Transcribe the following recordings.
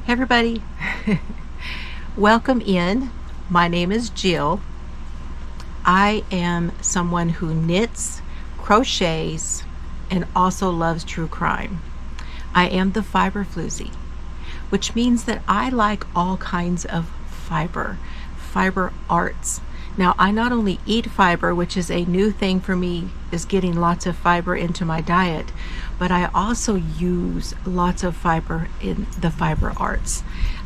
Hey everybody, welcome in. My name is Jill. I am someone who knits, crochets, and also loves true crime. I am the fiber floozie, which means that I like all kinds of fiber arts. Now, I not only eat fiber, which is a new thing for me, is getting lots of fiber into my diet, but I also use lots of fiber in the fiber arts.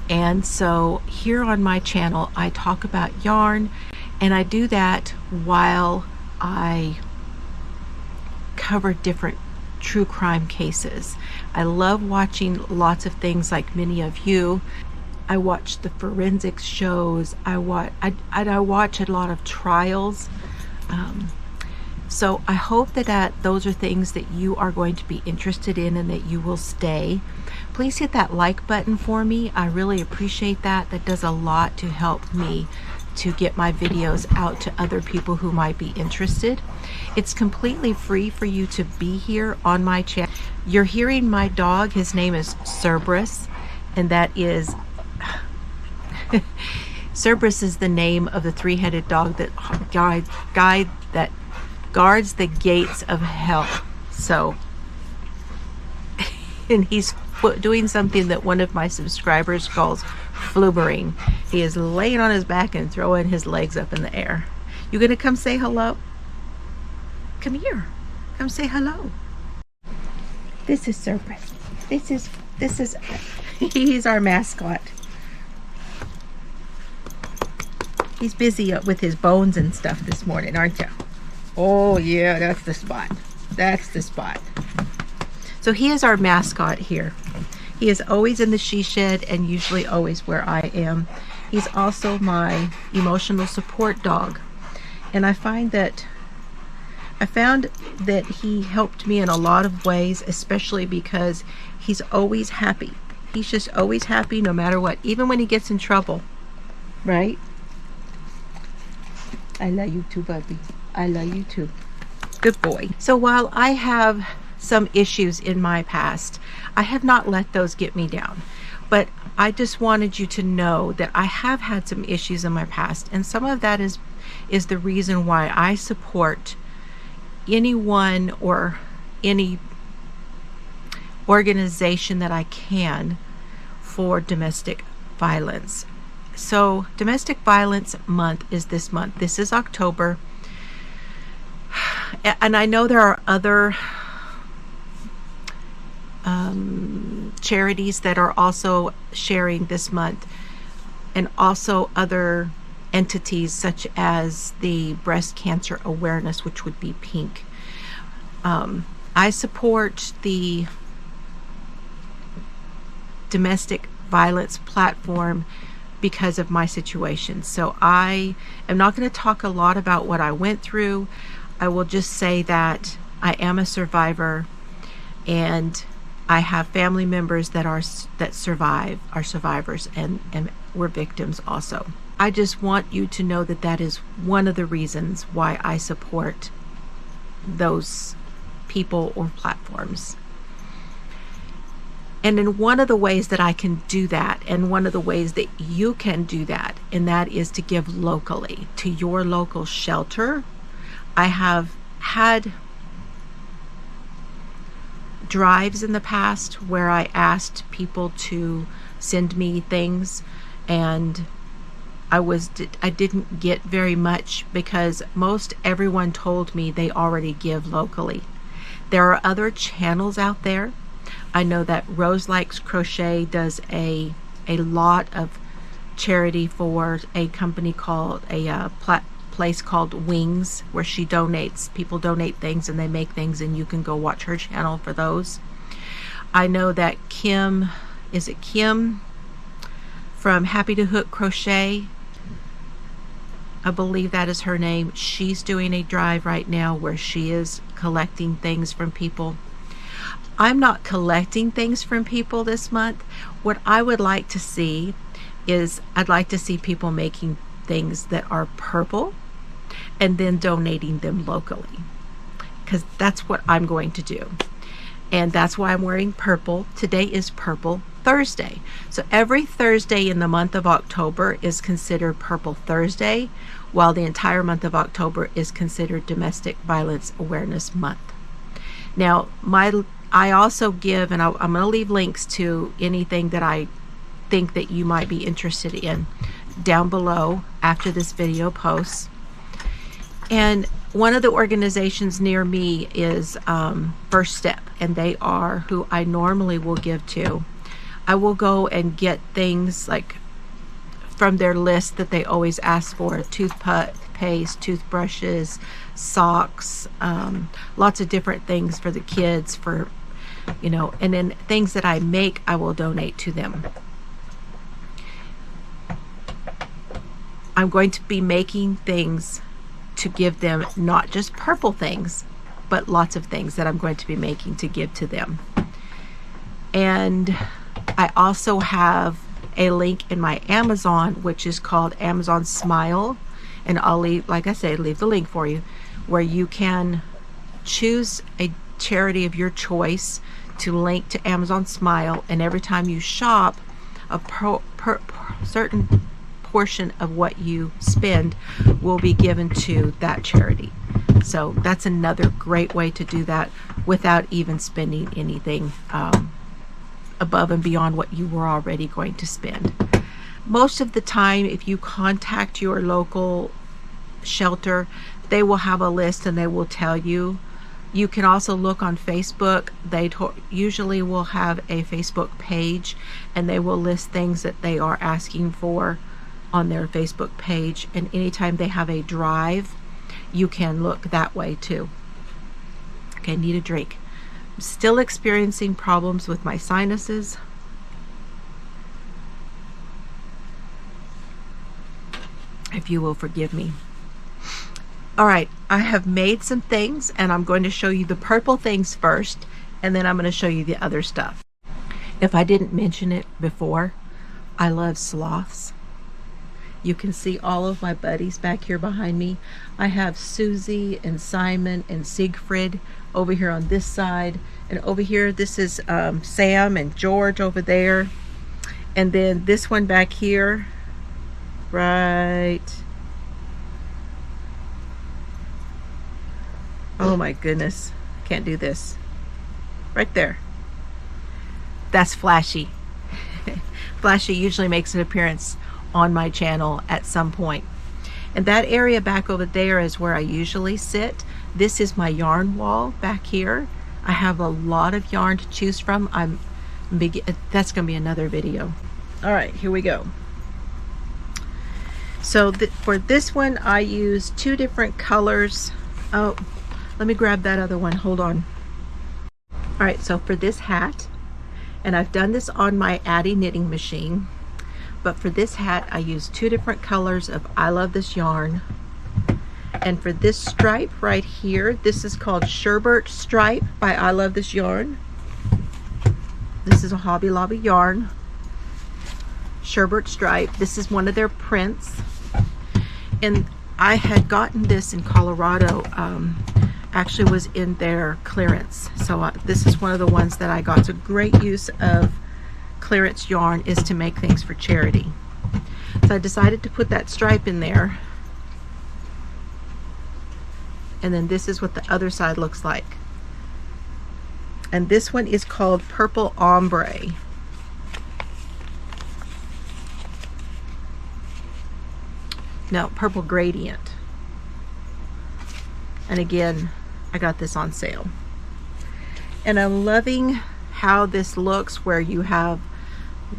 And so here on my channel, I talk about yarn, and I do that while I cover different true crime cases. I love watching lots of things like many of you. I watch the forensics shows. I watch a lot of trials. So I hope that those are things that you are going to be interested in and that you will stay. Please hit that like button for me. I really appreciate that. That does a lot to help me to get my videos out to other people who might be interested. It's completely free for you to be here on my channel. You're hearing my dog. His name is Cerberus, and that is Cerberus is the name of the three-headed dog that guards the gates of hell. So, and he's doing something that one of my subscribers calls flubbering. He is laying on his back and throwing his legs up in the air. You gonna come say hello? Come here. Come say hello. This is Cerberus. This is he's our mascot. He's busy with his bones and stuff this morning, aren't you? Oh yeah, that's the spot. That's the spot. So he is our mascot here. He is always in the she shed and usually always where I am. He's also my emotional support dog. And I found that he helped me in a lot of ways, especially because he's always happy. He's just always happy no matter what, even when he gets in trouble, right? I love you too, baby. I love you too. Good boy. So while I have some issues in my past, I have not let those get me down. But I just wanted you to know that I have had some issues in my past, and some of that is the reason why I support anyone or any organization that I can for domestic violence. So Domestic Violence Month is this month. This is October. And I know there are other charities that are also sharing this month, and also other entities such as the Breast Cancer Awareness, which would be pink. I support the domestic violence platform because of my situation. So I am not going to talk a lot about what I went through. I will just say that I am a survivor, and I have family members that survivors, and were victims also. I just want you to know that is one of the reasons why I support those people or platforms. And in one of the ways that I can do that, and one of the ways that you can do that, and that is to give locally to your local shelter. I have had drives in the past where I asked people to send me things, and I didn't get very much because most everyone told me they already give locally. There are other channels out there. I know that Rose Likes Crochet does a lot of charity for a company called place called Wings, where she donates. People donate things and they make things, and you can go watch her channel for those. I know that Kim from Happy to Hook Crochet, I believe that is her name. She's doing a drive right now where she is collecting things from people. I'm not collecting things from people this month. What I would like to see is, I'd like to see people making things that are purple and then donating them locally, because that's what I'm going to do. And that's why I'm wearing purple. Today is Purple Thursday. So every Thursday in the month of October is considered Purple Thursday, while the entire month of October is considered Domestic Violence Awareness Month. Now, I also give, and I'm going to leave links to anything that I think that you might be interested in down below after this video posts. And one of the organizations near me is First Step, and they are who I normally will give to. I will go and get things like from their list that they always ask for: toothpaste, toothbrushes, socks, lots of different things for the kids, for, you know, and then things that I make, I will donate to them. I'm going to be making things to give them, not just purple things, but lots of things that I'm going to be making to give to them. And I also have a link in my Amazon, which is called Amazon Smile, and I'll leave, like I said, leave the link for you, where you can choose a charity of your choice to link to Amazon Smile, and every time you shop, a certain portion of what you spend will be given to that charity. So that's another great way to do that without even spending anything above and beyond what you were already going to spend. Most of the time, if you contact your local shelter, they will have a list and they will tell you. You can also look on Facebook. They usually will have a Facebook page, and they will list things that they are asking for on their Facebook page. And anytime they have a drive, you can look that way too. Okay, need a drink. I'm still experiencing problems with my sinuses. If you will forgive me. All right, I have made some things, and I'm going to show you the purple things first, and then I'm going to show you the other stuff. If I didn't mention it before, I love sloths. You can see all of my buddies back here behind me. I have Susie and Simon and Siegfried over here on this side, and over here this is Sam and George over there, and then this one back here, right, oh my goodness, can't do this, right there, that's Flashy. Flashy usually makes an appearance on my channel at some point. And that area back over there is where I usually sit. This is my yarn wall back here. I have a lot of yarn to choose from. That's going to be another video. All right, here we go. So for this one, I use two different colors. Oh, let me grab that other one. Hold on. All right, so for this hat, and I've done this on my Addy knitting machine, but for this hat, I use two different colors of I Love This Yarn. And for this stripe right here, this is called Sherbert Stripe by I Love This Yarn. This is a Hobby Lobby yarn. Sherbert Stripe. This is one of their prints. And I had gotten this in Colorado. Actually was in their clearance. So this is one of the ones that I got. It's a great use of clearance yarn, is to make things for charity. So I decided to put that stripe in there, and then this is what the other side looks like. And this one is called Purple Ombre. No, Purple Gradient. And again, I got this on sale, and I'm loving how this looks, where you have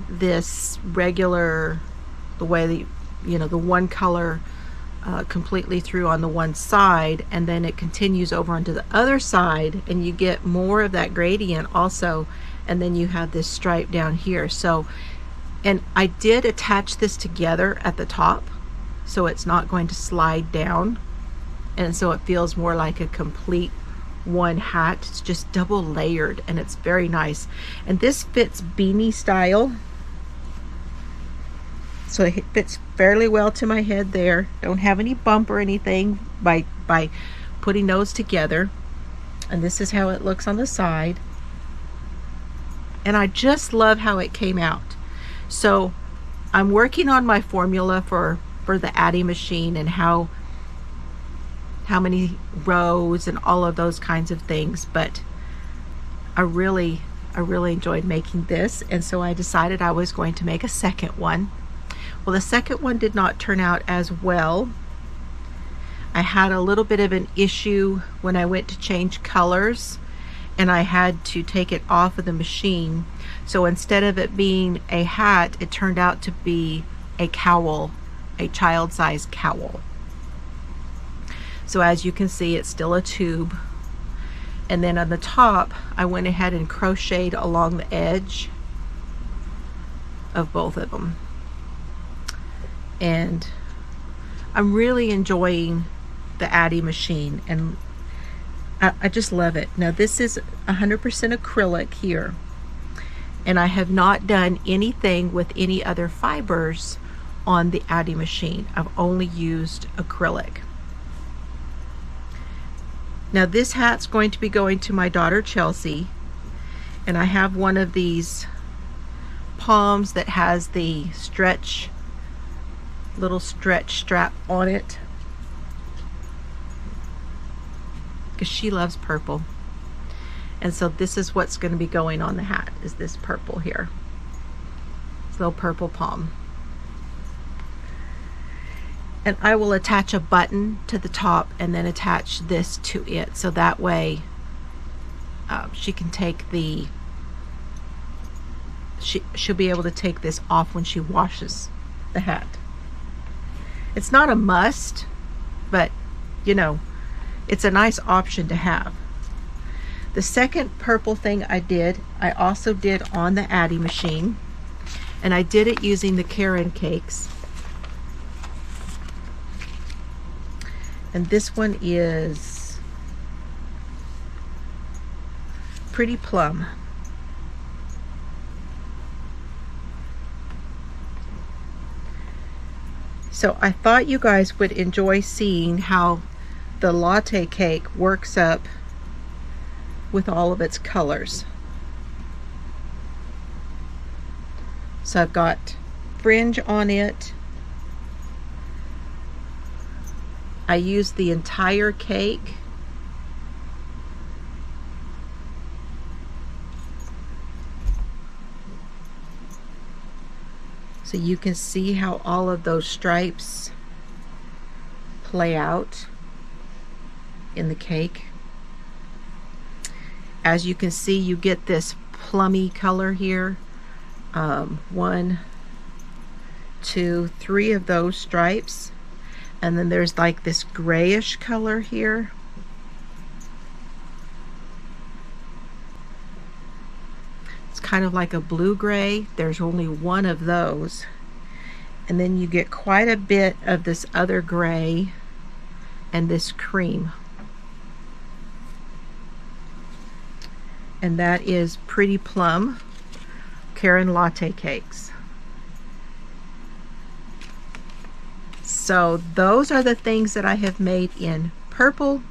this regular, the way that you know, the one color completely through on the one side, and then it continues over onto the other side, and you get more of that gradient also, and then you have this stripe down here. So, and I did attach this together at the top so it's not going to slide down, and so it feels more like a complete one hat. It's just double layered, and it's very nice. And this fits beanie style, so it fits fairly well to my head there. Don't have any bump or anything by putting those together. And this is how it looks on the side. and I just love how it came out. So I'm working on my formula for the Addy machine, and how many rows and all of those kinds of things, but I really enjoyed making this, and so I decided I was going to make a second one. Well, the second one did not turn out as well. I had a little bit of an issue when I went to change colors, and I had to take it off of the machine. So instead of it being a hat, it turned out to be a cowl, a child-sized cowl. So as you can see, it's still a tube. And then on the top, I went ahead and crocheted along the edge of both of them. And I'm really enjoying the Addy machine, and I just love it. Now this is 100% acrylic here, and I have not done anything with any other fibers on the Addy machine. I've only used acrylic. Now this hat's going to be going to my daughter Chelsea, and I have one of these palms that has the little stretch strap on it, because she loves purple. And so this is what's going to be going on the hat, is this purple here, this little purple palm. And I will attach a button to the top and then attach this to it, so that way she can take she'll be able to take this off when she washes the hat. It's not a must, but you know, it's a nice option to have. The second purple thing I also did on the Addy machine, and I did it using the Karen cakes. And this one is Pretty Plum. So I thought you guys would enjoy seeing how the latte cake works up with all of its colors. So I've got fringe on it. I used the entire cake. So you can see how all of those stripes play out in the cake. As you can see, you get this plummy color here. 1, 2, 3 of those stripes. And then there's like this grayish color here. It's kind of like a blue-gray. There's only one of those. And then you get quite a bit of this other gray and this cream. And that is Pretty Plum Karen latte cakes. So those are the things that I have made in purple.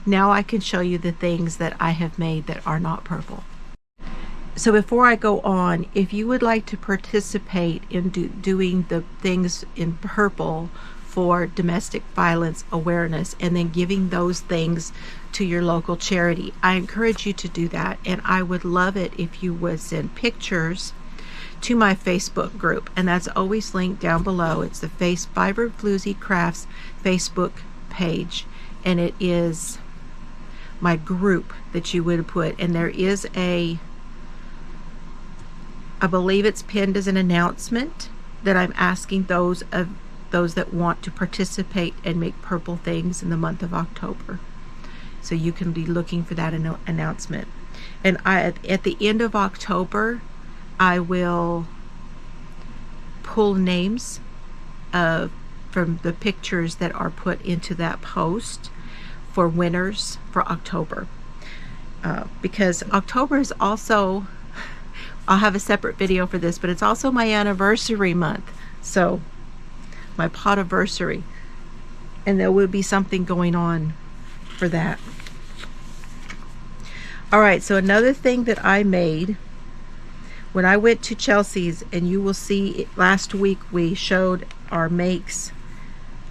Now I can show you the things that I have made that are not purple. So before I go on, if you would like to participate in doing the things in purple for domestic violence awareness, and then giving those things to your local charity, I encourage you to do that. And I would love it if you would send pictures to my Facebook group, and that's always linked down below. It's the Vibrant Floozie Crafts Facebook page, and it is my group that you would put, and there is I believe it's pinned as an announcement that I'm asking those that want to participate and make purple things in the month of October. So you can be looking for that announcement. And at the end of October, I will pull names from the pictures that are put into that post for winners for October. Because October is also, I'll have a separate video for this, but it's also my anniversary month. So my potiversary. And there will be something going on for that. All right, so another thing that I made When I went to Chelsea's, and you will see last week we showed our makes,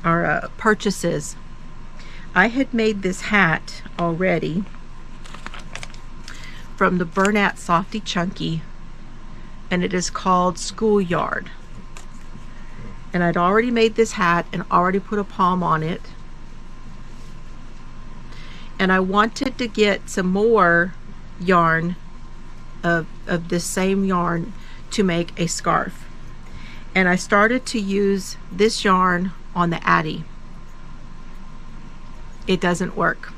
our purchases. I had made this hat already from the Bernat Softy Chunky, and it is called Schoolyard. And I'd already made this hat and already put a palm on it. And I wanted to get some more yarn of this same yarn to make a scarf. And I started to use this yarn on the Addy. It doesn't work.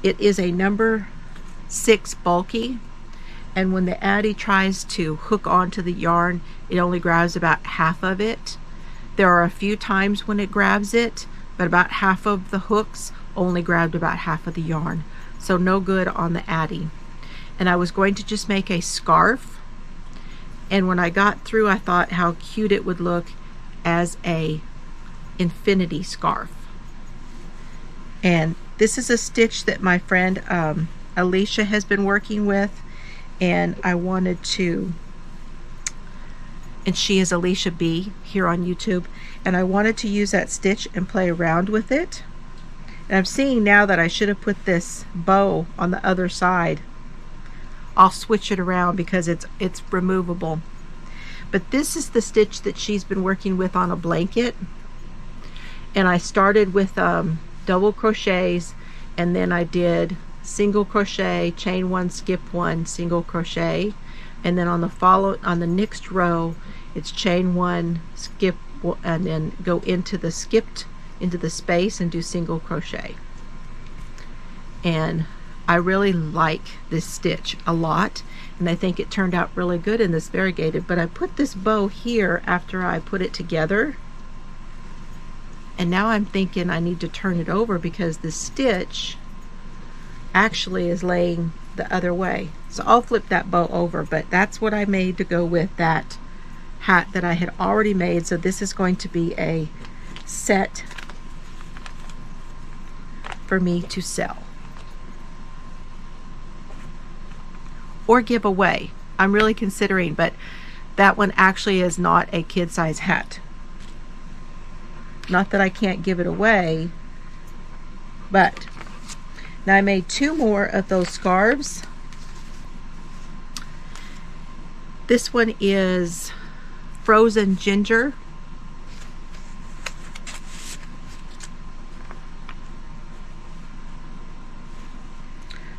It is a number 6 bulky, and when the Addy tries to hook onto the yarn, it only grabs about half of it. There are a few times when it grabs it, but about half of the hooks only grabbed about half of the yarn, so no good on the Addy. And I was going to just make a scarf, and when I got through, I thought how cute it would look as a infinity scarf. And this is a stitch that my friend Alicia has been working with, and I wanted to, and she is Alicia B here on YouTube, and I wanted to use that stitch and play around with it. And I'm seeing now that I should have put this bow on the other side. I'll switch it around because it's removable. But this is the stitch that she's been working with on a blanket, and I started with double crochets, and then I did single crochet, chain 1, skip 1, single crochet, and then on the next row it's chain 1, skip, and then go into the space and do single crochet. And I really like this stitch a lot, and I think it turned out really good in this variegated. But I put this bow here after I put it together, and now I'm thinking I need to turn it over because the stitch actually is laying the other way. So I'll flip that bow over, but that's what I made to go with that hat that I had already made. So this is going to be a set for me to sell or give away. I'm really considering, but that one actually is not a kid size hat. Not that I can't give it away, but now I made 2 more of those scarves. This one is Frozen Ginger.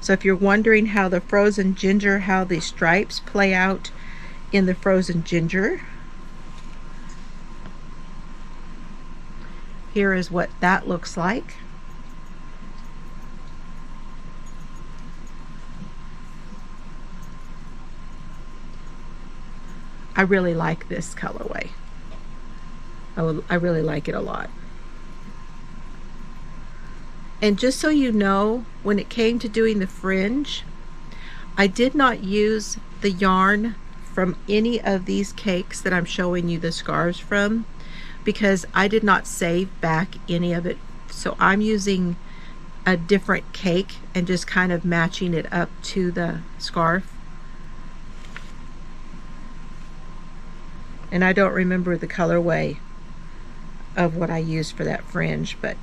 So if you're wondering how the Frozen Ginger, how the stripes play out in the Frozen Ginger, here is what that looks like. I really like this colorway. I really like it a lot. And just so you know, when it came to doing the fringe, I did not use the yarn from any of these cakes that I'm showing you the scarves from, because I did not save back any of it. So I'm using a different cake and just kind of matching it up to the scarf. And I don't remember the colorway of what I used for that fringe, but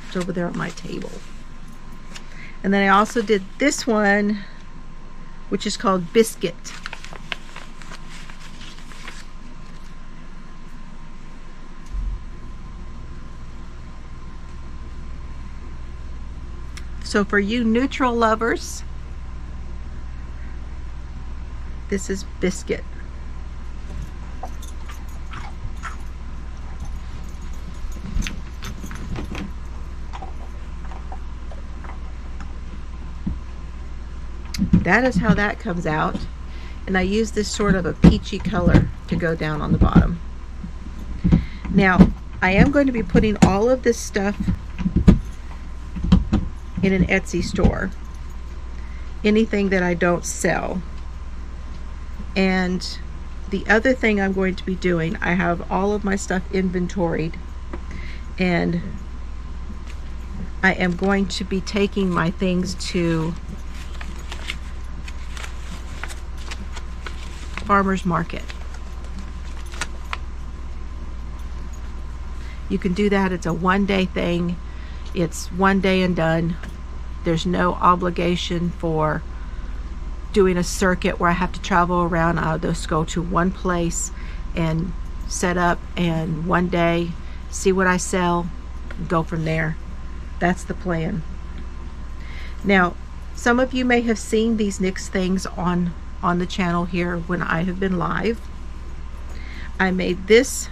it's over there on my table. And then I also did this one, which is called Biscuit. So for you neutral lovers, this is Biscuit. That is how that comes out. And I use this sort of a peachy color to go down on the bottom. Now, I am going to be putting all of this stuff in an Etsy store. Anything that I don't sell. And the other thing I'm going to be doing, I have all of my stuff inventoried, and I am going to be taking my things to farmer's market. You can do that. It's a one-day thing. It's one day and done. There's no obligation for doing a circuit where I have to travel around. I'll just go to one place and set up, and one day see what I sell and go from there. That's the plan. Now, some of you may have seen these Knix things on the channel here when I have been live. I made this.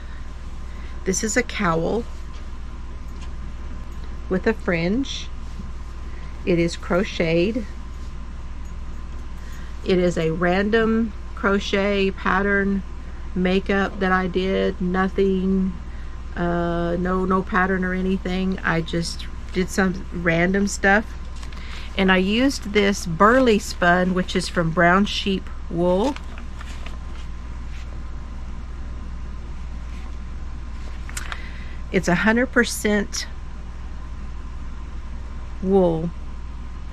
This is a cowl with a fringe. It is crocheted. It is a random crochet pattern makeup that I did. Nothing, no pattern or anything. I just did some random stuff. And I used this burley spun, which is from brown sheep wool. It's 100% wool,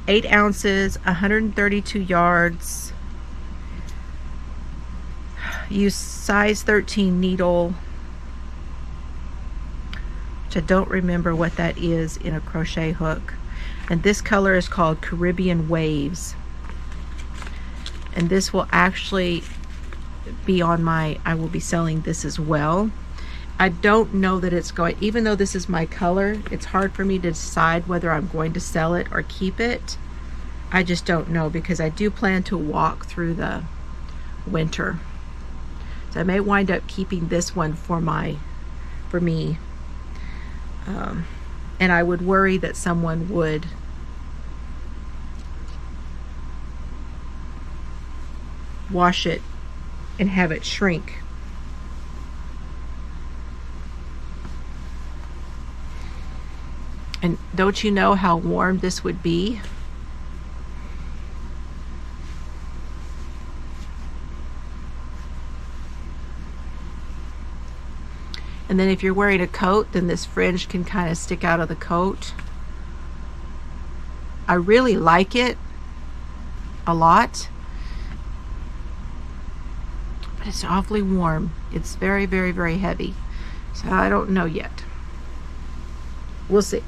8 ounces, 132 yards. Use size 13 needle, which I don't remember what that is in a crochet hook. And this color is called Caribbean Waves. And this will actually be on my, I will be selling this as well. I don't know that it's going, even though this is my color, it's hard for me to decide whether I'm going to sell it or keep it. I just don't know, because I do plan to walk through the winter. So I may wind up keeping this one for me. And I would worry that someone would wash it and have it shrink. And don't you know how warm this would be? And then if you're wearing a coat, then this fringe can kind of stick out of the coat. I really like it a lot, but it's awfully warm. It's very, very, very heavy. So I don't know yet. We'll see.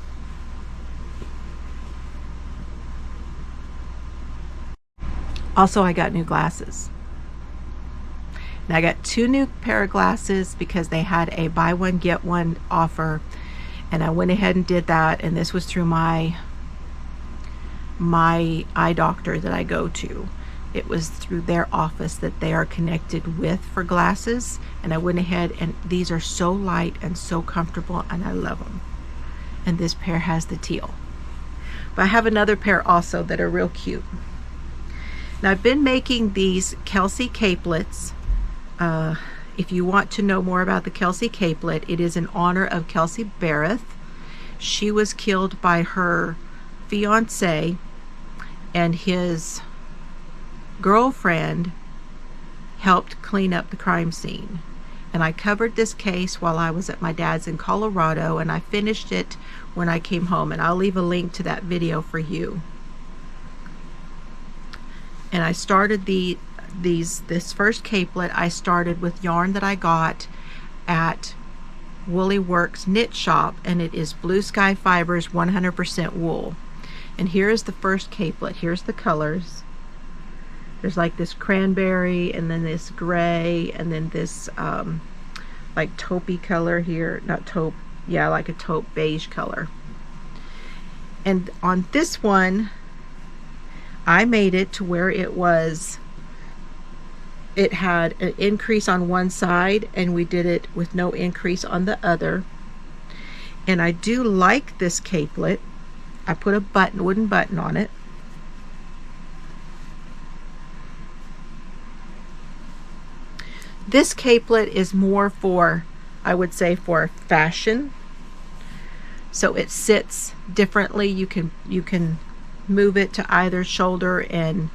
Also, I got new glasses. And I got 2 new pair of glasses because they had a buy one get one offer, and I went ahead and did that. And this was through my eye doctor that I go to. It was through their office that they are connected with for glasses, and I went ahead, and these are so light and so comfortable, and I love them. And this pair has the teal. But I have another pair also that are real cute. Now, I've been making these Kelsey capelets. If you want to know more about the Kelsey capelet, it is in honor of Kelsey Barrett. She was killed by her fiance, and his girlfriend helped clean up the crime scene. And I covered this case while I was at my dad's in Colorado, and I finished it when I came home, and I'll leave a link to that video for you. And I started this first capelet. I started with yarn that I got at Woolly Works Knit Shop, and it is Blue Sky Fibers 100% wool. And here is the first capelet. Here's the colors. There's like this cranberry, and then this gray, and then this like taupey color here. Not taupe, yeah, like a taupe beige color. And on this one, I made it to where it had an increase on one side, and we did it with no increase on the other. And I do like this capelet. I put a wooden button on it. This capelet is more for, I would say, for fashion. So it sits differently. You can move it to either shoulder, and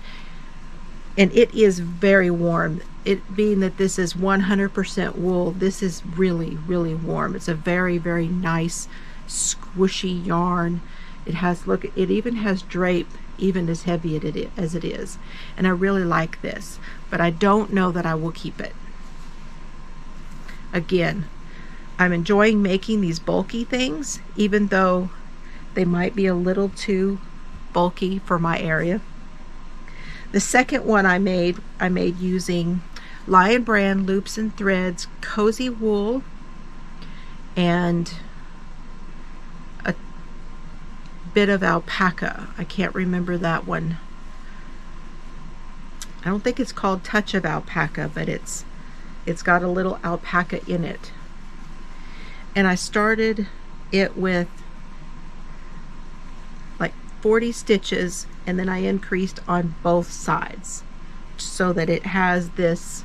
it is very warm. It being that this is 100% wool, this is really, really warm. It's a very, very nice squishy yarn. It has, look, it even has drape, even as heavy as it is. And I really like this, but I don't know that I will keep it. Again, I'm enjoying making these bulky things, even though they might be a little too bulky for my area. The second one I made using Lion Brand Loops and Threads Cozy Wool and a bit of alpaca. I can't remember that one. I don't think it's called Touch of Alpaca, but it's got a little alpaca in it. And I started it with like 40 stitches, and then I increased on both sides so that it has this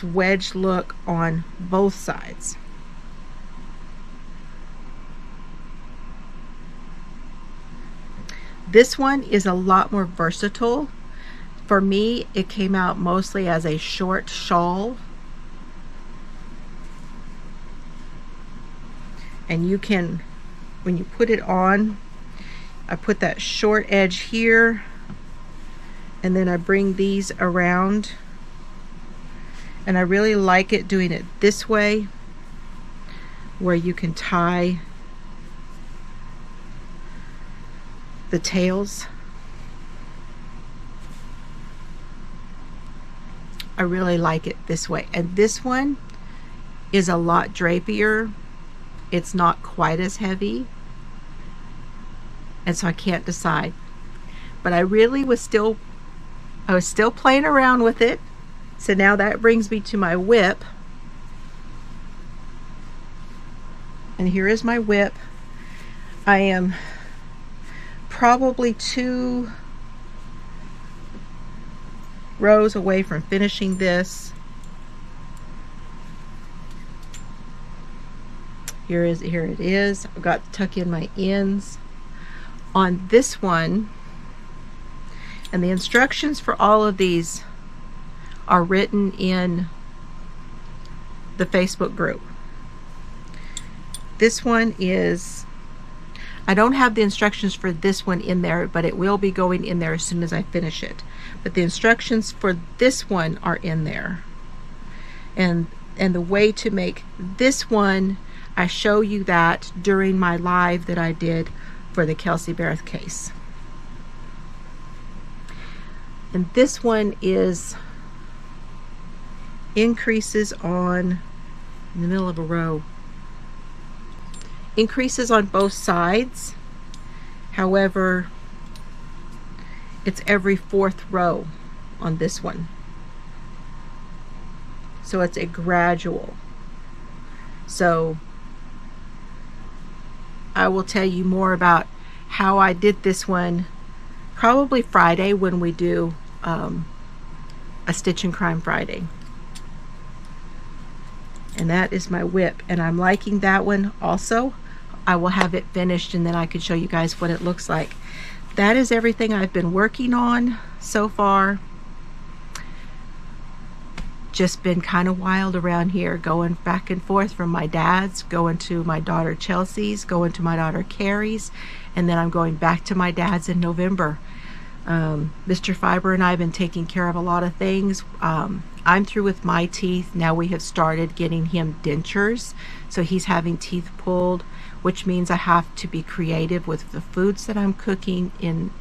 wedge look on both sides. This one is a lot more versatile. For me, it came out mostly as a short shawl. And you can, when you put it on, I put that short edge here, and then I bring these around. And I really like it doing it this way, where you can tie the tails. I really like it this way. And this one is a lot drapier. It's not quite as heavy, and so I can't decide. But I really was still playing around with it. So now that brings me to my whip. And here is my whip. I am probably 2 rows away from finishing this. Here it is. I've got to tuck in my ends on this one. And the instructions for all of these are written in the Facebook group. This one is, I don't have the instructions for this one in there, but it will be going in there as soon as I finish it. But the instructions for this one are in there. And the way to make this one, I show you that during my live that I did for the Kelsey Barrett case. And this one is increases on, in the middle of a row, increases on both sides. However, it's every 4th row on this one. So it's a gradual. So I will tell you more about how I did this one probably Friday when we do a Stitch and Crime Friday. And that is my whip, and I'm liking that one also. I will have it finished and then I can show you guys what it looks like. That is everything I've been working on so far. Just been kind of wild around here, going back and forth from my dad's, going to my daughter Chelsea's, going to my daughter Carrie's, and then I'm going back to my dad's in November. Mr. Fiber and I have been taking care of a lot of things. I'm through with my teeth. Now we have started getting him dentures, so he's having teeth pulled, which means I have to be creative with the foods that I'm cooking in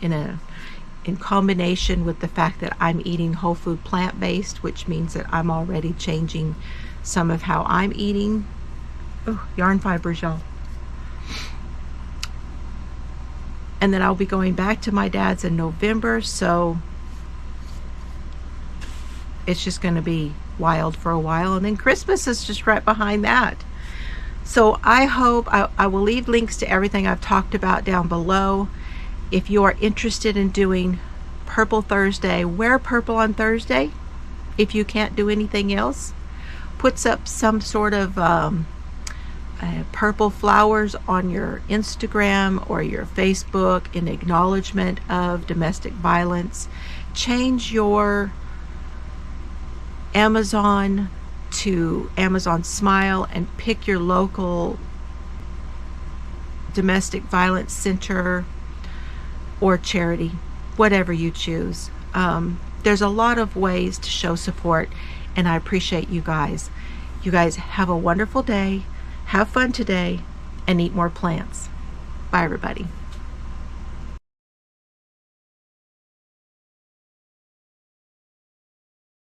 combination with the fact that I'm eating whole food plant-based, which means that I'm already changing some of how I'm eating. Oh, yarn fibers, y'all. And then I'll be going back to my dad's in November, so it's just going to be wild for a while. And then Christmas is just right behind that. So I hope, I will leave links to everything I've talked about down below. If you are interested in doing Purple Thursday, wear purple on Thursday. If you can't do anything else, puts up some sort of purple flowers on your Instagram or your Facebook in acknowledgement of domestic violence. Change your Amazon to Amazon Smile and pick your local domestic violence center or charity, whatever you choose. There's a lot of ways to show support, and I appreciate you guys. You guys have a wonderful day, have fun today, and eat more plants. Bye, everybody.